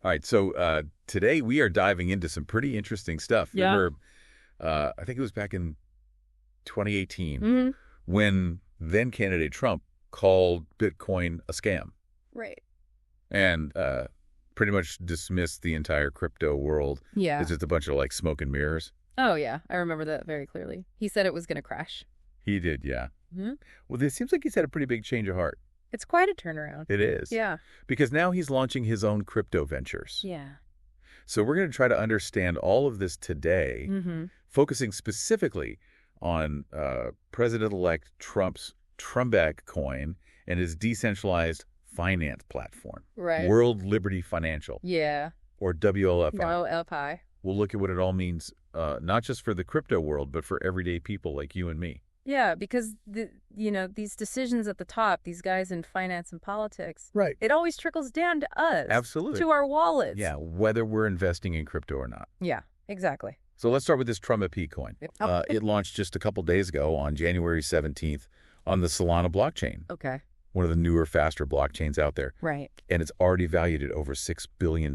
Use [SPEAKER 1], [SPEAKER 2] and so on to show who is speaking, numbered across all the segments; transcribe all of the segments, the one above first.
[SPEAKER 1] All right, so today we are diving into some pretty interesting stuff.
[SPEAKER 2] Yeah.
[SPEAKER 1] Remember, I think it was back in 2018
[SPEAKER 2] Mm-hmm.
[SPEAKER 1] when then candidate Trump called Bitcoin a scam
[SPEAKER 2] Right.
[SPEAKER 1] and pretty much dismissed the entire crypto world.
[SPEAKER 2] Yeah.
[SPEAKER 1] It's just a bunch of like smoke and mirrors.
[SPEAKER 2] Oh, yeah. I remember that very clearly. He said it was going to crash.
[SPEAKER 1] He did, yeah.
[SPEAKER 2] Mm-hmm.
[SPEAKER 1] Well, it seems like he's had a pretty big change of heart.
[SPEAKER 2] It's quite a turnaround.
[SPEAKER 1] It is.
[SPEAKER 2] Yeah.
[SPEAKER 1] Because now he's launching his own crypto ventures.
[SPEAKER 2] Yeah.
[SPEAKER 1] So we're going to try to understand all of this today,
[SPEAKER 2] Mm-hmm.
[SPEAKER 1] focusing specifically on President-elect Trump's Trumbek coin and his decentralized finance platform,
[SPEAKER 2] Right.
[SPEAKER 1] World Liberty Financial,
[SPEAKER 2] Yeah.
[SPEAKER 1] or WLFI.
[SPEAKER 2] No, up high.
[SPEAKER 1] We'll look at what it all means, not just for the crypto world, but for everyday people like you and me.
[SPEAKER 2] Yeah, because these decisions at the top, these guys in finance and politics,
[SPEAKER 1] Right.
[SPEAKER 2] it always trickles down to us.
[SPEAKER 1] Absolutely.
[SPEAKER 2] To our wallets.
[SPEAKER 1] Yeah, whether we're investing in crypto or not.
[SPEAKER 2] Yeah, exactly.
[SPEAKER 1] So let's start with this Trumbek coin.
[SPEAKER 2] Oh.
[SPEAKER 1] It launched just a couple days ago on January 17th on the Solana blockchain,
[SPEAKER 2] Okay.
[SPEAKER 1] one of the newer, faster blockchains out there.
[SPEAKER 2] Right.
[SPEAKER 1] And it's already valued at over $6 billion.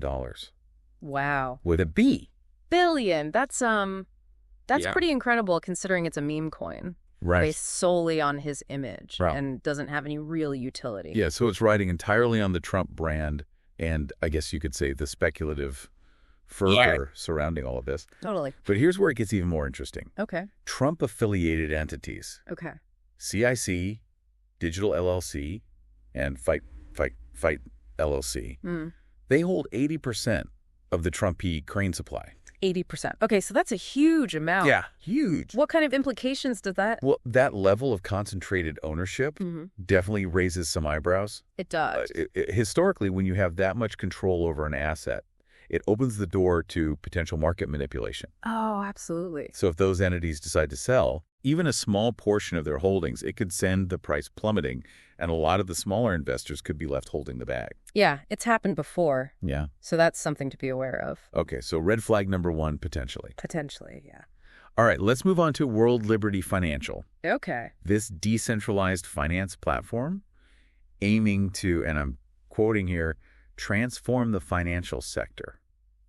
[SPEAKER 2] Wow.
[SPEAKER 1] With a B.
[SPEAKER 2] Billion. That's
[SPEAKER 1] Yeah.
[SPEAKER 2] pretty incredible considering it's a meme coin.
[SPEAKER 1] Right.
[SPEAKER 2] Based solely on his image
[SPEAKER 1] Right.
[SPEAKER 2] and doesn't have any real utility.
[SPEAKER 1] Yeah, so it's riding entirely on the Trump brand and I guess you could say the speculative fervor surrounding all of this.
[SPEAKER 2] Totally.
[SPEAKER 1] But here's where it gets even more interesting.
[SPEAKER 2] Okay.
[SPEAKER 1] Trump-affiliated entities,
[SPEAKER 2] Okay.
[SPEAKER 1] CIC, Digital LLC, and Fight LLC,
[SPEAKER 2] Mm.
[SPEAKER 1] they hold 80% of the Trumpy crane supply.
[SPEAKER 2] 80%. Okay, so that's a huge amount.
[SPEAKER 1] Yeah, huge.
[SPEAKER 2] What kind of implications does that?
[SPEAKER 1] Well, that level of concentrated ownership
[SPEAKER 2] Mhm.
[SPEAKER 1] definitely raises some eyebrows.
[SPEAKER 2] It does.
[SPEAKER 1] Historically, when you have that much control over an asset, it opens the door to potential market manipulation.
[SPEAKER 2] Oh, absolutely.
[SPEAKER 1] So if those entities decide to sell, even a small portion of their holdings, it could send the price plummeting, and a lot of the smaller investors could be left holding the bag.
[SPEAKER 2] Yeah, it's happened before,
[SPEAKER 1] Yeah.
[SPEAKER 2] so that's something to be aware of.
[SPEAKER 1] Okay, so red flag number one, potentially.
[SPEAKER 2] Potentially, yeah.
[SPEAKER 1] All right, let's move on to World Liberty Financial.
[SPEAKER 2] Okay.
[SPEAKER 1] This decentralized finance platform aiming to, and I'm quoting here, transform the financial sector.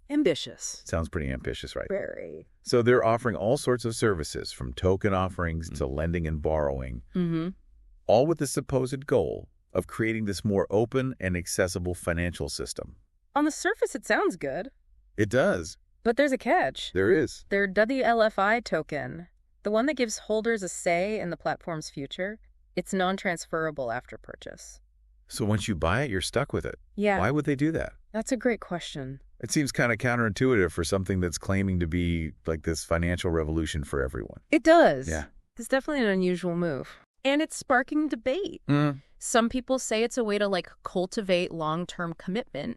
[SPEAKER 2] Ambitious.
[SPEAKER 1] Sounds pretty ambitious, right?
[SPEAKER 2] Very.
[SPEAKER 1] So they're offering all sorts of services, from token offerings to lending and borrowing,
[SPEAKER 2] Mm-hmm.
[SPEAKER 1] all with the supposed goal of creating this more open and accessible financial system.
[SPEAKER 2] On the surface, it sounds good,
[SPEAKER 1] It does.
[SPEAKER 2] but there's a catch.
[SPEAKER 1] There is.
[SPEAKER 2] Their WLFI token, the one that gives holders a say in the platform's future, it's non-transferable after purchase.
[SPEAKER 1] So once you buy it, you're stuck with it.
[SPEAKER 2] Yeah,
[SPEAKER 1] Why would they do that?
[SPEAKER 2] that's a great question.
[SPEAKER 1] It seems kind of counterintuitive for something that's claiming to be like this financial revolution for everyone.
[SPEAKER 2] It does.
[SPEAKER 1] Yeah.
[SPEAKER 2] It's definitely an unusual move. And it's sparking debate. Some people say it's a way to cultivate long-term commitment,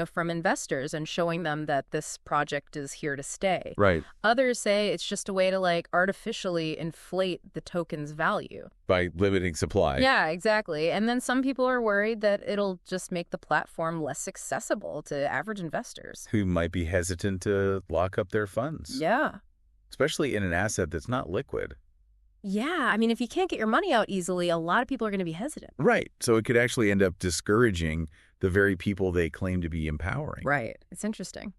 [SPEAKER 2] from investors and showing them that this project is here to stay.
[SPEAKER 1] Right.
[SPEAKER 2] Others say it's just a way to artificially inflate the token's value.
[SPEAKER 1] By limiting supply.
[SPEAKER 2] Yeah, exactly. And then some people are worried that it'll just make the platform less accessible to average investors.
[SPEAKER 1] Who might be hesitant to lock up their funds.
[SPEAKER 2] Yeah.
[SPEAKER 1] Especially in an asset that's not liquid.
[SPEAKER 2] Yeah, I mean, if you can't get your money out easily, a lot of people are going to be hesitant.
[SPEAKER 1] Right. So it could actually end up discouraging the very people they claim to be empowering.
[SPEAKER 2] Right. It's interesting.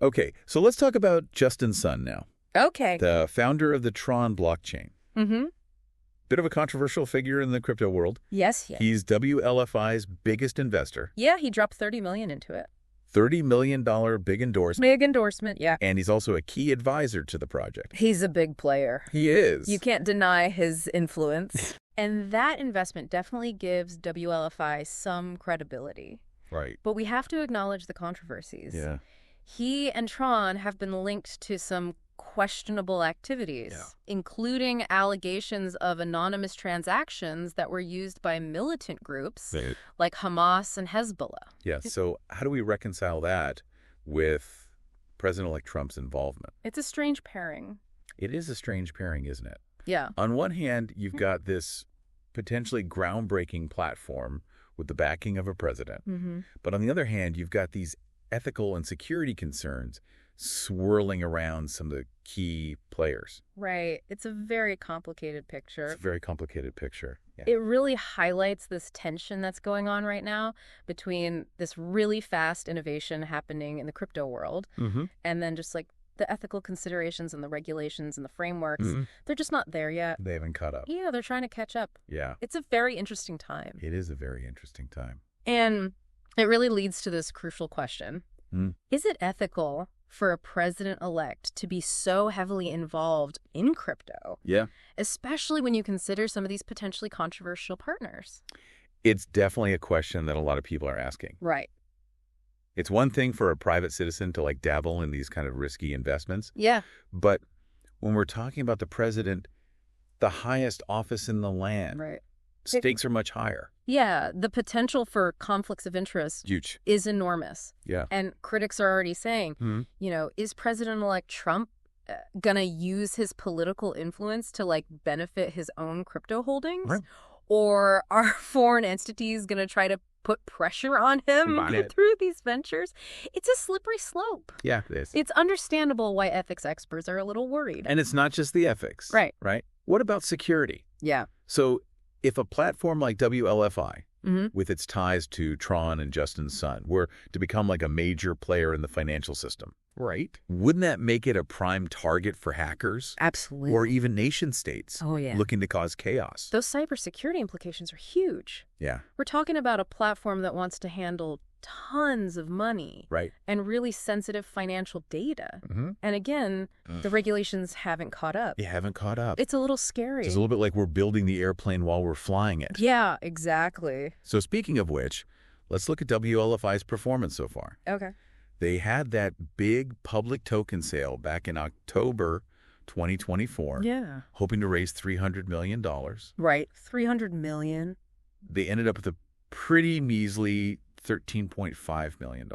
[SPEAKER 1] Okay, so let's talk about Justin Sun now,
[SPEAKER 2] Okay.
[SPEAKER 1] the founder of the Tron blockchain.
[SPEAKER 2] Mm-hmm.
[SPEAKER 1] Bit of a controversial figure in the crypto world.
[SPEAKER 2] Yes.
[SPEAKER 1] He's WLFI's biggest investor,
[SPEAKER 2] Yeah, he dropped $30 million into it.
[SPEAKER 1] $30 million big endorsement,
[SPEAKER 2] Big endorsement, yeah.
[SPEAKER 1] and he's also a key advisor to the project.
[SPEAKER 2] He's a big player.
[SPEAKER 1] He is.
[SPEAKER 2] You can't deny his influence. And that investment definitely gives WLFI some credibility.
[SPEAKER 1] Right.
[SPEAKER 2] But we have to acknowledge the controversies.
[SPEAKER 1] Yeah.
[SPEAKER 2] He and Tron have been linked to some questionable activities, including allegations of anonymous transactions that were used by militant groups like Hamas and Hezbollah.
[SPEAKER 1] Yeah, so how do we reconcile that with President-elect Trump's involvement?
[SPEAKER 2] It's a strange pairing.
[SPEAKER 1] It is a strange pairing, isn't it?
[SPEAKER 2] Yeah.
[SPEAKER 1] On one hand, you've got this potentially groundbreaking platform with the backing of a president.
[SPEAKER 2] Mm-hmm.
[SPEAKER 1] But on the other hand, you've got these ethical and security concerns swirling around some of the key players.
[SPEAKER 2] Right. It's a very complicated picture.
[SPEAKER 1] It's a very complicated picture. Yeah.
[SPEAKER 2] It really highlights this tension that's going on right now between this really fast innovation happening in the crypto world and then just like the ethical considerations and the regulations and the frameworks. They're just not there yet.
[SPEAKER 1] They haven't caught up.
[SPEAKER 2] Yeah, they're trying to catch up.
[SPEAKER 1] Yeah.
[SPEAKER 2] It's a very interesting time.
[SPEAKER 1] It is a very interesting time.
[SPEAKER 2] And it really leads to this crucial question. Is it ethical for a president-elect to be so heavily involved in crypto?
[SPEAKER 1] Yeah.
[SPEAKER 2] Especially when you consider some of these potentially controversial partners.
[SPEAKER 1] It's definitely a question that a lot of people are asking.
[SPEAKER 2] Right.
[SPEAKER 1] It's one thing for a private citizen to like dabble in these kind of risky investments.
[SPEAKER 2] Yeah.
[SPEAKER 1] But when we're talking about the president, the highest office in the land,
[SPEAKER 2] Right.
[SPEAKER 1] stakes are much higher.
[SPEAKER 2] Yeah, the potential for conflicts of interest
[SPEAKER 1] Huge.
[SPEAKER 2] is enormous.
[SPEAKER 1] Yeah.
[SPEAKER 2] And critics are already saying, you know, is President-elect Trump going to use his political influence to like benefit his own crypto holdings?
[SPEAKER 1] Right.
[SPEAKER 2] Or are foreign entities going to try to put pressure on him through these ventures? It's a slippery slope.
[SPEAKER 1] Yeah, it is.
[SPEAKER 2] It's understandable why ethics experts are a little worried.
[SPEAKER 1] And it's not just the ethics.
[SPEAKER 2] Right.
[SPEAKER 1] Right? What about security?
[SPEAKER 2] Yeah.
[SPEAKER 1] So if a platform like WLFI, with its ties to Tron and Justin Sun, were to become like a major player in the financial system, right? Wouldn't that make it a prime target for hackers?
[SPEAKER 2] Absolutely.
[SPEAKER 1] Or even nation states
[SPEAKER 2] yeah.
[SPEAKER 1] looking to cause chaos?
[SPEAKER 2] Those cybersecurity implications are huge.
[SPEAKER 1] Yeah.
[SPEAKER 2] We're talking about a platform that wants to handle tons of money
[SPEAKER 1] Right.
[SPEAKER 2] and really sensitive financial data. And again, the regulations haven't caught up.
[SPEAKER 1] You haven't caught up.
[SPEAKER 2] It's a little scary.
[SPEAKER 1] It's a little bit like we're building the airplane while we're flying it.
[SPEAKER 2] Yeah, exactly.
[SPEAKER 1] So speaking of which, let's look at WLFI's performance so far.
[SPEAKER 2] Okay.
[SPEAKER 1] They had that big public token sale back in October 2024,
[SPEAKER 2] Yeah.
[SPEAKER 1] hoping to raise $300 million.
[SPEAKER 2] Right. $300 million.
[SPEAKER 1] They ended up with a pretty measly $13.5 million.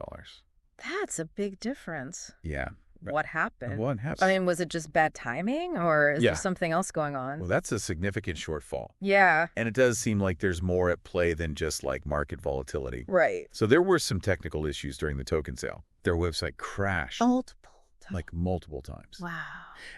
[SPEAKER 2] That's a big difference.
[SPEAKER 1] Yeah.
[SPEAKER 2] What happened?
[SPEAKER 1] What happened?
[SPEAKER 2] I mean, was it just bad timing or is
[SPEAKER 1] Yeah.
[SPEAKER 2] there something else going on?
[SPEAKER 1] Well, that's a significant shortfall.
[SPEAKER 2] Yeah.
[SPEAKER 1] And it does seem like there's more at play than just like market volatility.
[SPEAKER 2] Right.
[SPEAKER 1] So there were some technical issues during the token sale. Their website crashed multiple times.
[SPEAKER 2] Wow.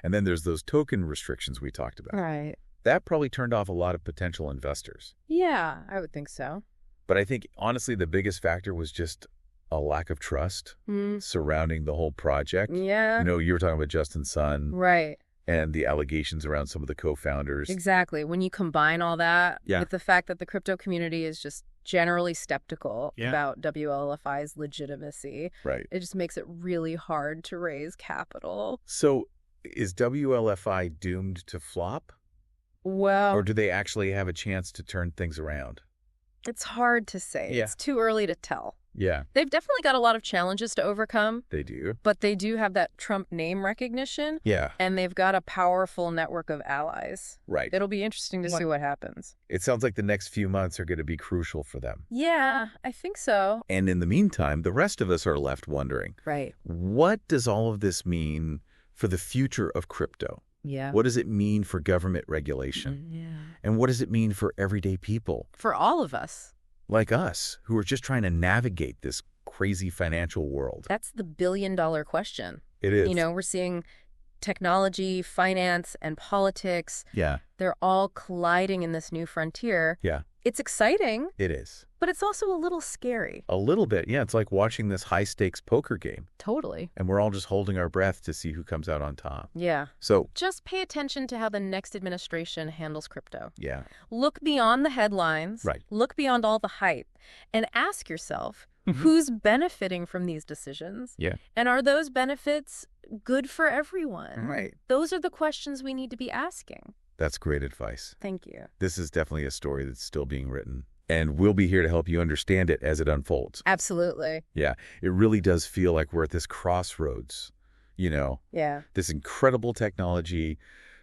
[SPEAKER 1] And then there's those token restrictions we talked about.
[SPEAKER 2] Right.
[SPEAKER 1] That probably turned off a lot of potential investors.
[SPEAKER 2] Yeah, I would think so.
[SPEAKER 1] But I think, honestly, the biggest factor was just a lack of trust surrounding the whole project.
[SPEAKER 2] Yeah.
[SPEAKER 1] You know, you were talking about Justin Sun
[SPEAKER 2] Right.
[SPEAKER 1] and the allegations around some of the co-founders.
[SPEAKER 2] Exactly. When you combine all that
[SPEAKER 1] Yeah.
[SPEAKER 2] with the fact that the crypto community is just generally skeptical
[SPEAKER 1] Yeah.
[SPEAKER 2] about WLFI's legitimacy,
[SPEAKER 1] Right.
[SPEAKER 2] it just makes it really hard to raise capital.
[SPEAKER 1] So is WLFI doomed to flop?
[SPEAKER 2] Well,
[SPEAKER 1] Or do they actually have a chance to turn things around?
[SPEAKER 2] it's hard to say.
[SPEAKER 1] Yeah.
[SPEAKER 2] It's too early to tell.
[SPEAKER 1] Yeah,
[SPEAKER 2] They've definitely got a lot of challenges to overcome,
[SPEAKER 1] they do.
[SPEAKER 2] but they do have that Trump name recognition,
[SPEAKER 1] Yeah,
[SPEAKER 2] and they've got a powerful network of allies.
[SPEAKER 1] right.
[SPEAKER 2] It'll be interesting to see what happens.
[SPEAKER 1] It sounds like the next few months are going to be crucial for them.
[SPEAKER 2] Yeah, I think so.
[SPEAKER 1] And in the meantime, the rest of us are left wondering,
[SPEAKER 2] Right.
[SPEAKER 1] what does all of this mean for the future of crypto?
[SPEAKER 2] Yeah.
[SPEAKER 1] What does it mean for government regulation?
[SPEAKER 2] Yeah.
[SPEAKER 1] And what does it mean for everyday people
[SPEAKER 2] For all of us.
[SPEAKER 1] like us who are just trying to navigate this crazy financial world?
[SPEAKER 2] That's the billion-dollar question.
[SPEAKER 1] It is.
[SPEAKER 2] You know, we're seeing technology, finance, and politics.
[SPEAKER 1] Yeah,
[SPEAKER 2] They're all colliding in this new frontier.
[SPEAKER 1] yeah,
[SPEAKER 2] It's exciting,
[SPEAKER 1] it is.
[SPEAKER 2] but it's also a little scary.
[SPEAKER 1] A little bit. Yeah, it's like watching this high-stakes poker game.
[SPEAKER 2] Totally.
[SPEAKER 1] And we're all just holding our breath to see who comes out on top.
[SPEAKER 2] Yeah.
[SPEAKER 1] So,
[SPEAKER 2] Just pay attention to how the next administration handles crypto.
[SPEAKER 1] yeah,
[SPEAKER 2] Look beyond the headlines.
[SPEAKER 1] Right.
[SPEAKER 2] Look beyond all the hype and ask yourself, who's benefiting from these decisions?
[SPEAKER 1] yeah.
[SPEAKER 2] And are those benefits good for everyone?
[SPEAKER 1] Right.
[SPEAKER 2] Those are the questions we need to be asking.
[SPEAKER 1] That's great advice.
[SPEAKER 2] Thank you.
[SPEAKER 1] This is definitely a story that's still being written. And we'll be here to help you understand it as it unfolds.
[SPEAKER 2] Absolutely.
[SPEAKER 1] Yeah, it really does feel like we're at this crossroads, you know,
[SPEAKER 2] Yeah.
[SPEAKER 1] this incredible technology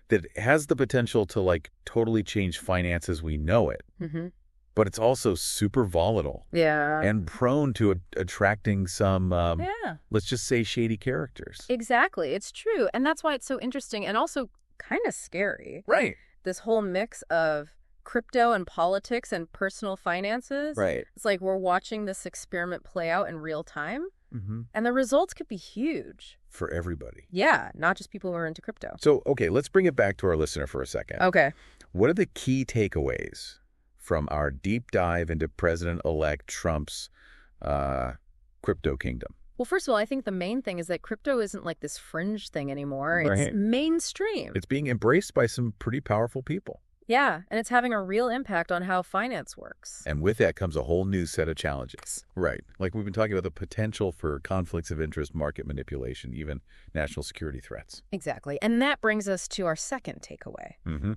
[SPEAKER 1] that has the potential to like totally change finance as we know it.
[SPEAKER 2] Mm-hmm.
[SPEAKER 1] But it's also super volatile
[SPEAKER 2] Yeah.
[SPEAKER 1] and prone to attracting some,
[SPEAKER 2] Yeah.
[SPEAKER 1] let's just say, shady characters.
[SPEAKER 2] Exactly. It's true. And that's why it's so interesting and also kind of scary.
[SPEAKER 1] Right.
[SPEAKER 2] This whole mix of crypto and politics and personal finances.
[SPEAKER 1] Right.
[SPEAKER 2] It's like we're watching this experiment play out in real time,
[SPEAKER 1] Mm-hmm.
[SPEAKER 2] and the results could be huge.
[SPEAKER 1] For everybody.
[SPEAKER 2] Yeah, not just people who are into crypto.
[SPEAKER 1] So, okay, let's bring it back to our listener for a second.
[SPEAKER 2] Okay.
[SPEAKER 1] What are the key takeaways from our deep dive into President-elect Trump's crypto kingdom?
[SPEAKER 2] Well, first of all, I think the main thing is that crypto isn't like this fringe thing anymore.
[SPEAKER 1] Right.
[SPEAKER 2] It's mainstream.
[SPEAKER 1] It's being embraced by some pretty powerful people.
[SPEAKER 2] Yeah, and it's having a real impact on how finance works.
[SPEAKER 1] And with that comes a whole new set of challenges. Right. Like we've been talking about the potential for conflicts of interest, market manipulation, even national security threats.
[SPEAKER 2] Exactly. And that brings us to our second takeaway.
[SPEAKER 1] Mm-hmm.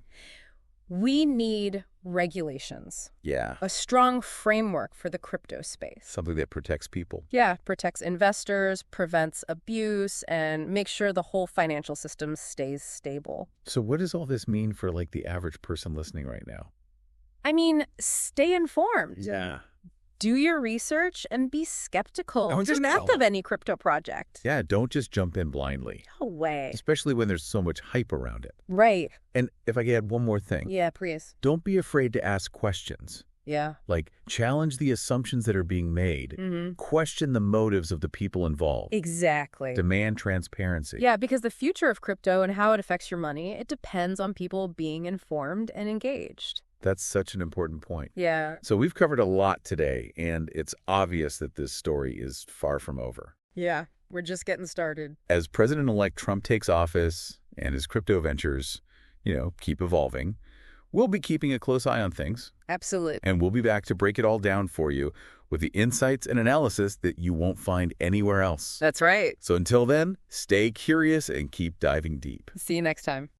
[SPEAKER 2] We need regulations.
[SPEAKER 1] Yeah.
[SPEAKER 2] A strong framework for the crypto space.
[SPEAKER 1] Something that protects people.
[SPEAKER 2] Yeah, protects investors, prevents abuse, and makes sure the whole financial system stays stable.
[SPEAKER 1] So what does all this mean for like the average person listening right now?
[SPEAKER 2] I mean, stay informed.
[SPEAKER 1] Yeah.
[SPEAKER 2] Do your research and be skeptical of any crypto project.
[SPEAKER 1] Yeah, don't just jump in blindly.
[SPEAKER 2] No way.
[SPEAKER 1] Especially when there's so much hype around it.
[SPEAKER 2] Right.
[SPEAKER 1] And if I could add one more thing.
[SPEAKER 2] Yeah, please.
[SPEAKER 1] Don't be afraid to ask questions.
[SPEAKER 2] Yeah.
[SPEAKER 1] Like, challenge the assumptions that are being made.
[SPEAKER 2] Mm-hmm.
[SPEAKER 1] Question the motives of the people involved.
[SPEAKER 2] Exactly.
[SPEAKER 1] Demand transparency.
[SPEAKER 2] Yeah, because the future of crypto and how it affects your money, it depends on people being informed and engaged.
[SPEAKER 1] That's such an important point.
[SPEAKER 2] Yeah.
[SPEAKER 1] So we've covered a lot today, and it's obvious that this story is far from over.
[SPEAKER 2] Yeah, we're just getting started.
[SPEAKER 1] As President-elect Trump takes office and his crypto ventures, keep evolving, we'll be keeping a close eye on things.
[SPEAKER 2] Absolutely.
[SPEAKER 1] And we'll be back to break it all down for you with the insights and analysis that you won't find anywhere else.
[SPEAKER 2] That's right.
[SPEAKER 1] So until then, stay curious and keep diving deep.
[SPEAKER 2] See you next time.